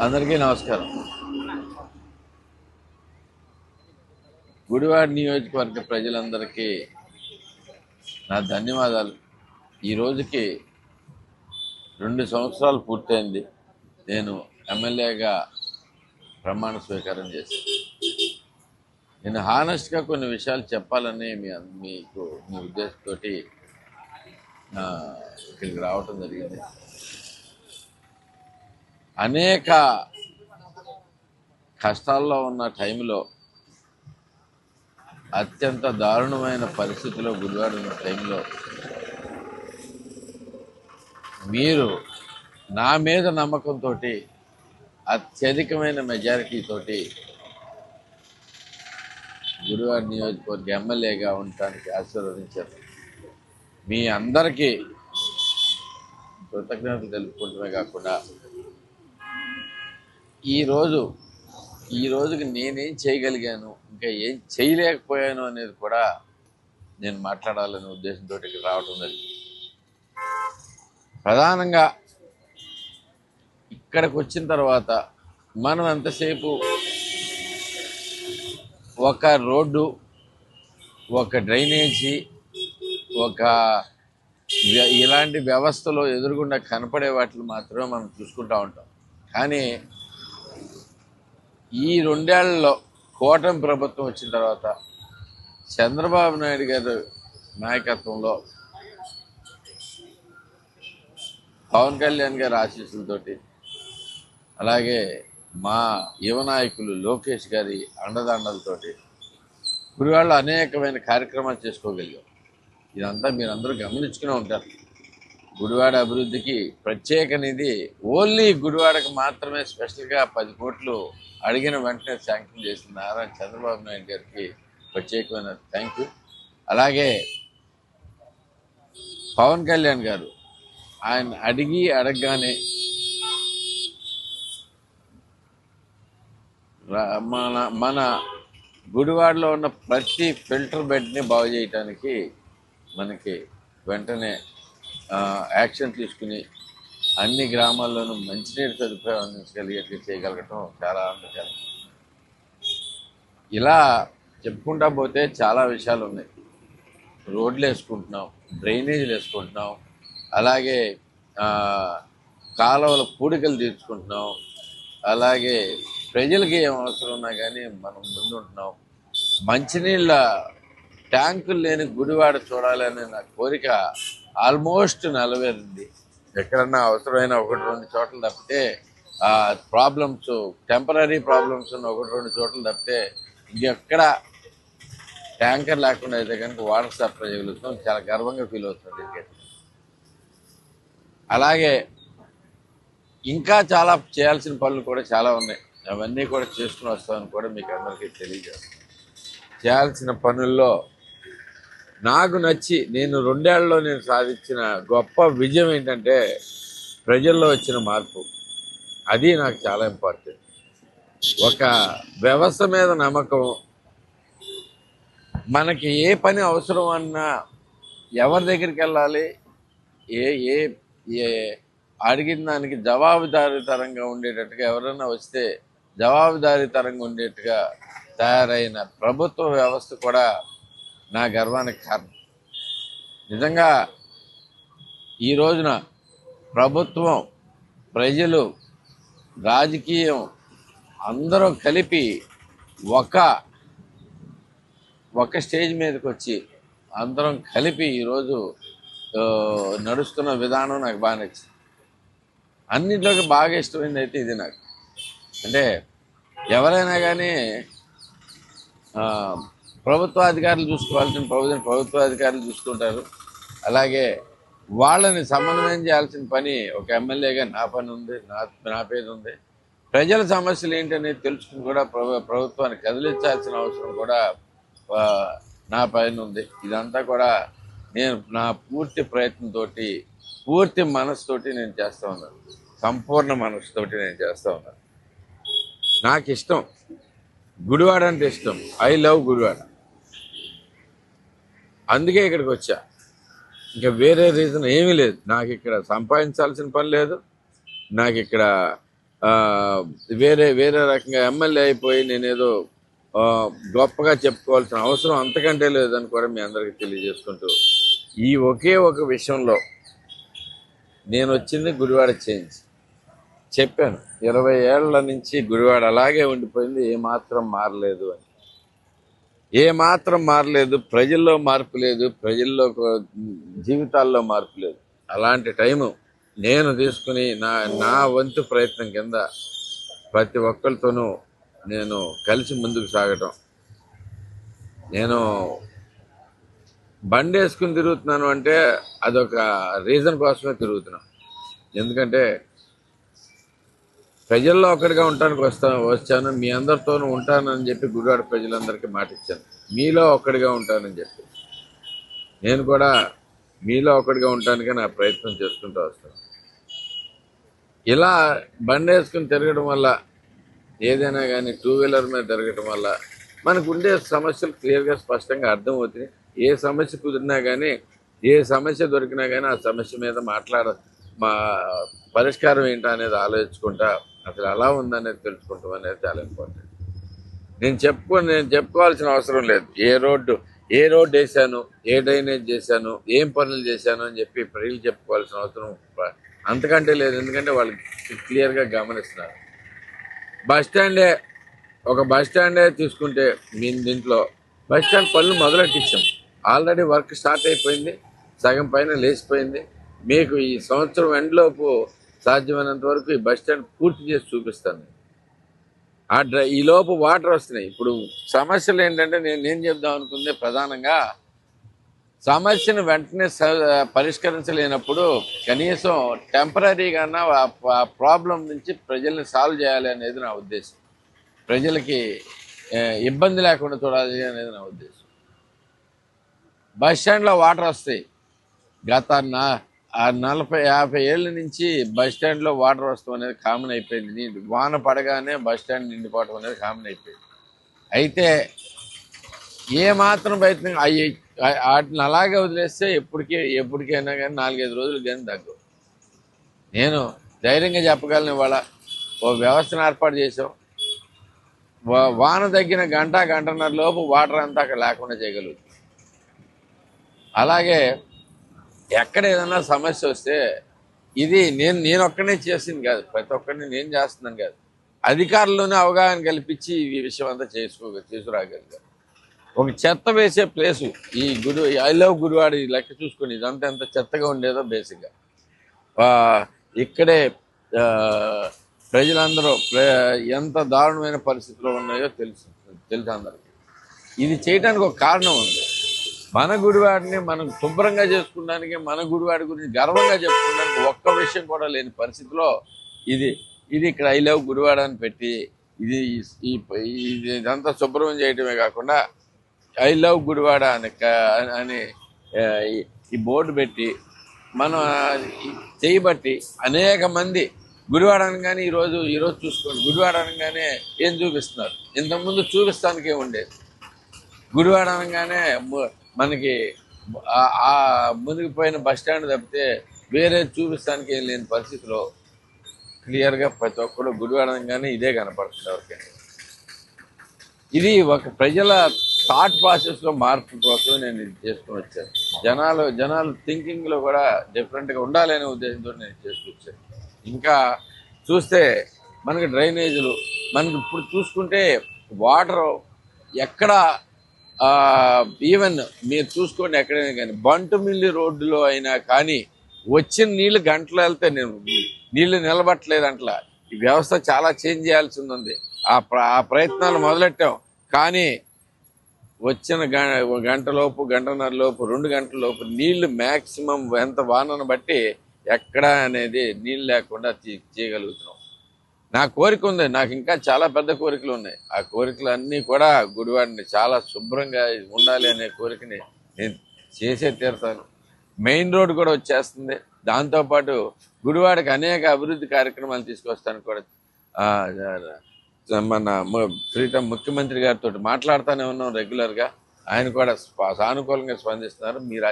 అందరికీ నమస్కారం. గుడివాడ నియోజకవర్గ ప్రజలందరికీ నా ధన్యవాదాలు. ఈ రోజుకి 2 సంవత్సరాలు పూర్తయింది నేను ఎమ్మెల్యేగా ప్రమాణ స్వీకారం చేశాను. నేను హానెస్ట్గా కొన్ని విషయాలు చెప్పాలని మీకు మీ ఉద్దేశంతో ఇక్కడికి రావటం జరిగింది. అనేక కష్టాల్లో ఉన్న టైంలో, అత్యంత దారుణమైన పరిస్థితిలో గుడివాడ ఉన్న టైంలో మీరు నా మీద నమ్మకంతో అత్యధికమైన మెజారిటీతోటి గుడివాడ నియోజకవర్గ ఎమ్మెల్యేగా ఉండటానికి ఆశీర్వదించారు. మీ అందరికీ కృతజ్ఞతలు తెలుపుకుంటమే కాకుండా ఈ రోజుకి నేనేం చేయగలిగాను, ఇంకా ఏం చేయలేకపోయాను అనేది కూడా నేను మాట్లాడాలనే ఉద్దేశంతో ఇక్కడ రావడం జరిగింది. ప్రధానంగా ఇక్కడికి వచ్చిన తర్వాత మనం ఎంతసేపు ఒక రోడ్డు, ఒక డ్రైనేజీ, ఒక ఇలాంటి వ్యవస్థలో ఎదురుగుండా కనపడే వాటిని మాత్రమే మనం చూసుకుంటూ ఉంటాం. కానీ ఈ 2 ఏళ్లలో కూటమి ప్రభుత్వం వచ్చిన తర్వాత చంద్రబాబు నాయుడు గారి నాయకత్వంలో, పవన్ కళ్యాణ్ గారి ఆశీస్సులతోటి, అలాగే మా యువ నాయకులు లోకేష్ గారి అండదండలతోటి గుడివాడలో అనేకమైన కార్యక్రమాలు చేసుకోగలిగాం. ఇదంతా మీరందరూ గమనించుకునే ఉంటారు. గుడివాడ అభివృద్ధికి ప్రత్యేక నిధి ఓన్లీ గుడివాడకు మాత్రమే స్పెషల్గా 10 కోట్లు అడిగిన వెంటనే శాంక్షన్ చేసిన నారా చంద్రబాబు నాయుడు గారికి ప్రత్యేకమైన థ్యాంక్ యూ. అలాగే పవన్ కళ్యాణ్ గారు ఆయన అడగగానే మన గుడివాడలో ఉన్న ప్రతి ఫిల్టర్ బెడ్ని బాగు చేయడానికి మనకి వెంటనే యాక్షన్ తీసుకుని అన్ని గ్రామాల్లోనూ మంచినీటి సదుపాయం అందించగలిగేట్లు చేయగలగటం చాలా ఆనందకరం. ఇలా చెప్పుకుంటా పోతే చాలా విషయాలు ఉన్నాయి. రోడ్లు వేసుకుంటున్నాం, డ్రైనేజీలు వేసుకుంటున్నాం, అలాగే కాలువల పూడికలు తీర్చుకుంటున్నాం, అలాగే ప్రజలకి ఏం అవసరం ఉన్నా కానీ మనం ముందుంటున్నాం. మంచినీళ్ళ ట్యాంకులు లేని గుడివాడ చూడాలనే నా కోరిక ఆల్మోస్ట్ నెరవేరింది. ఎక్కడన్నా అవసరమైన 1-2 చోట్ల తప్పితే ప్రాబ్లమ్స్, టెంపరీ ప్రాబ్లమ్స్ ఉన్న 1-2 చోట్ల తప్పితే ఇంకెక్కడ ట్యాంకర్ లేకుండా అయితే కనుక వాటర్ సప్లై చేయగలుగుతాం. చాలా గర్వంగా ఫీల్ అవుతుంది. అలాగే ఇంకా చాలా చేయాల్సిన పనులు కూడా చాలా ఉన్నాయి. అవన్నీ కూడా చేసుకుని వస్తామని కూడా మీకు అందరికీ తెలియజేస్తాను. చేయాల్సిన పనుల్లో నాకు నచ్చి నేను 2 ఏళ్లలో నేను సాధించిన గొప్ప విజయం ఏంటంటే ప్రజల్లో వచ్చిన మార్పు. అది నాకు చాలా ఇంపార్టెంట్. ఒక వ్యవస్థ మీద నమ్మకం, మనకి ఏ పని అవసరం అన్నా ఎవరి దగ్గరికి వెళ్ళాలి, ఏ అడిగిన దానికి జవాబుదారీతరంగా ఉండేటట్టుగా, ఎవరైనా వస్తే జవాబుదారీతరంగా ఉండేట్టుగా తయారైన ప్రభుత్వ వ్యవస్థ కూడా నా గర్వానికి కారణం. నిజంగా ఈ రోజున ప్రభుత్వం, ప్రజలు, రాజకీయం అందరూ కలిపి ఒక స్టేజ్ మీదకి వచ్చి అందరం కలిపి ఈరోజు నడుస్తున్న విధానం నాకు బాగా నచ్చింది. అన్నింటిలోకి బాగా ఇష్టమైంది అయితే ఇది నాకు. అంటే ఎవరైనా కానీ ప్రభుత్వాధికారులు చూసుకోవాల్సిన ప్రభుత్వాధికారులు చూసుకుంటారు. అలాగే వాళ్ళని సమన్వయం చేయాల్సిన పని ఒక ఎమ్మెల్యేగా నా పని ఉంది, నా పేరు ఉంది. ప్రజల సమస్యలు ఏంటనేది తెలుసుకుని కూడా ప్రభుత్వాన్ని కదిలించాల్సిన అవసరం కూడా నా పైన ఉంది. ఇదంతా కూడా నేను నా పూర్తి ప్రయత్నంతో, పూర్తి మనసుతోటి నేను చేస్తూ ఉన్నాను. సంపూర్ణ మనసుతోటి నేను చేస్తూ ఉన్నాను. నాకు ఇష్టం, గుడివాడ అంటే ఇష్టం. I love Gudivada. అందుకే ఇక్కడికి వచ్చా. ఇంకా వేరే రీజన్ ఏమీ లేదు. నాకు ఇక్కడ సంపాదించాల్సిన పని లేదు, నాకు ఇక్కడ ఆ, వేరే వేరే రకంగా ఎమ్మెల్యే అయిపోయి నేనేదో ఆ, గొప్పగా చెప్పుకోవాల్సిన అవసరం అంతకంటే లేదని కూడా మీ అందరికీ తెలియజేసుకుంటూ ఈ ఒకే ఒక విషయంలో నేను వచ్చింది గుడివాడ చేంజ్ చెప్పాను. 20 ఏళ్ల నుంచి గుడివాడ అలాగే ఉండిపోయింది, ఏమాత్రం మారలేదు అని. ఏమాత్రం మారలేదు, ప్రజల్లో మార్పు లేదు, ప్రజల్లో జీవితాల్లో మార్పు లేదు. అలాంటి టైము నేను తీసుకుని నా నా వంతు ప్రయత్నం కింద ప్రతి ఒక్కరితోనూ నేను కలిసి ముందుకు సాగటం. నేను బండి వేసుకుని తిరుగుతున్నాను అంటే అదొక రీజన్ కోసమే తిరుగుతున్నాను. ఎందుకంటే ప్రజల్లో ఒకటిగా ఉండటానికి వచ్చాను. మీ అందరితోనూ ఉంటానని చెప్పి గుడివాడ ప్రజలందరికీ మాట ఇచ్చాను. మీలో ఒక్కడిగా ఉంటానని చెప్పి నేను కూడా మీలో ఒకటిగా ఉండటానికే నా ప్రయత్నం చేసుకుంటూ వస్తాను. ఇలా బండి వేసుకుని తిరగడం వల్ల, ఏదైనా కానీ టూ వీలర్ మీద తిరగడం వల్ల మనకు ఉండే సమస్యలు క్లియర్గా స్పష్టంగా అర్థమవుతాయి. ఏ సమస్య కుదిరినా కానీ, ఏ సమస్య దొరికినా కానీ ఆ సమస్య మీద మా పరిష్కారం ఏంటో అనేది ఆలోచించుకుంటా అసలు ఎలా ఉందనేది తెలుసుకుంటాం అనేది చాలా ఇంపార్టెంట్. నేను చెప్పుకోవాల్సిన అవసరం లేదు. ఏ రోడ్డు వేసాను, ఏ డ్రైనేజ్ చేశాను, ఏం పనులు చేశాను అని చెప్పి ప్రజలు చెప్పుకోవాల్సిన అవసరం అంతకంటే లేదు. ఎందుకంటే వాళ్ళు క్లియర్గా గమనిస్తున్నారు. ఒక బస్ స్టాండే తీసుకుంటే మీ దీంట్లో బస్ స్టాండ్ పనులు మొదలెట్టించాం. ఆల్రెడీ వర్క్ స్టార్ట్ అయిపోయింది, సగం పైన లేచిపోయింది. మీకు ఈ సంవత్సరం ఎండ్లోపు సాధ్యమైనంత వరకు ఈ బస్ స్టాండ్ పూర్తి చేసి చూపిస్తాను. ఈ లోపు వాటర్ వస్తున్నాయి. ఇప్పుడు సమస్యలు ఏంటంటే నేను చెప్దాం అనుకుంది ప్రధానంగా సమస్యను వెంటనే పరిష్కరించలేనప్పుడు కనీసం టెంపరీగా ఆ ప్రాబ్లం నుంచి ప్రజల్ని సాల్వ్ చేయాలి అనేది నా ఉద్దేశం. ప్రజలకి ఇబ్బంది లేకుండా చూడాలి అనేది నా ఉద్దేశం. బస్ స్టాండ్లో వాటర్ వస్తాయి. గత 40-50 ఏళ్ళ నుంచి బస్ స్టాండ్లో వాటర్ వస్తాం అనేది కామన్ అయిపోయింది. వాన పడగానే బస్ స్టాండ్ నిండిపోవడం అనేది కామన్ అయిపోయింది. అయితే ఏమాత్రం ప్రయత్నం వాటిని అలాగే వదిలేస్తే ఎప్పటికైనా కానీ 4-5 రోజులు కానీ తగ్గవు. నేను ధైర్యంగా చెప్పగలను. ఇవాళ ఓ వ్యవస్థను ఏర్పాటు చేసాం. వాన తగ్గిన గంటన్నర లోపు వాటర్ అంతా అక్కడ లేకుండా చేయగలుగుతాం. అలాగే ఎక్కడ ఏదన్నా సమస్య వస్తే ఇది నేను ఒక్కనే చేసింది కాదు, ప్రతి ఒక్కరిని నేను చేస్తున్నాను కాదు, అధికారుల్లోనే అవగాహన కల్పించి ఈ విషయం అంతా చేసుకురాగలిగారు. ఒక చెత్త వేసే ప్లేసు ఈ ఐ లవ్ గుడివాడ లెక్క చూసుకొని ఇదంతా ఎంత చెత్తగా ఉండేదో బేసిక్గా ఇక్కడే ప్రజలందరూ ఎంత దారుణమైన పరిస్థితిలో ఉన్నాయో తెలుసు అందరికీ. ఇది చేయడానికి ఒక కారణం ఉంది. మన గుడివాడిని మనం శుభ్రంగా చేసుకోవడానికి, మన గుడివాడి గురించి గర్వంగా చెప్పుకోవడానికి ఒక్క విషయం కూడా లేని పరిస్థితిలో ఇది ఇక్కడ ఐ లవ్ గుడివాడ అని పెట్టి ఇదంతా శుభ్రం చేయడమే కాకుండా ఐ లవ్ గుడివాడ అని ఈ బోర్డు పెట్టి మనం చేయబట్టి అనేక మంది గుడివాడ అనగానే ఈరోజు చూసుకోండి, గుడివాడ అనగానే ఏం చూపిస్తున్నారు. ఇంతకుముందు చూపిస్తానికే ఉండేది. గుడివాడ అనగానే మనకి ఆ మునిగిపోయిన బస్ స్టాండ్ తప్పితే వేరే చూపిస్తానికి ఏం లేని పరిస్థితిలో క్లియర్గా ప్రతి ఒక్కరు గుడివాడ అనగానే ఇదే కనపడుతుంది ఎవరికైనా. ఇది ఒక ప్రజల థాట్ ప్రాసెస్లో మార్పు కోసం నేను ఇది చేసుకుని వచ్చాను. జనాలు థింకింగ్లో కూడా డిఫరెంట్గా ఉండాలనే ఉద్దేశంతో నేను చేసుకొచ్చాను. ఇంకా చూస్తే మనకి డ్రైనేజీలు, మనకి ఇప్పుడు చూసుకుంటే వాటర్ ఎక్కడ ఈవెన్ మీరు చూసుకోండి ఎక్కడైనా కానీ బంటుమిల్లి రోడ్డులో అయినా కానీ వచ్చిన నీళ్ళు గంటలు వెళ్తే నీళ్లు నిలబట్టలేదంట్లా. ఈ వ్యవస్థ చాలా చేంజ్ చేయాల్సి ఉంది. ఆ ప్రయత్నాలు మొదలెట్టాం. కానీ వచ్చిన గంటలోపు, గంటన్నర లోపు, 2 గంటల లోపు నీళ్లు మ్యాక్సిమం ఎంత వానను బట్టి ఎక్కడ అనేది నీళ్ళు లేకుండా చేయగలుగుతున్నాం. నా కోరిక ఉంది, నాకు ఇంకా చాలా పెద్ద కోరికలు ఉన్నాయి. ఆ కోరికలు అన్నీ కూడా గుడివాడిని చాలా శుభ్రంగా ఉండాలి అనే కోరికని నేను చేసే తీరుతాను. మెయిన్ రోడ్ కూడా వచ్చేస్తుంది. దాంతోపాటు గుడివాడకి అనేక అభివృద్ధి కార్యక్రమాలు తీసుకొస్తాను కూడా మన ప్రీతం ముఖ్యమంత్రి గారితో మాట్లాడుతూనే ఉన్నాం రెగ్యులర్గా. ఆయన కూడా సానుకూలంగా స్పందిస్తున్నారు. మీరు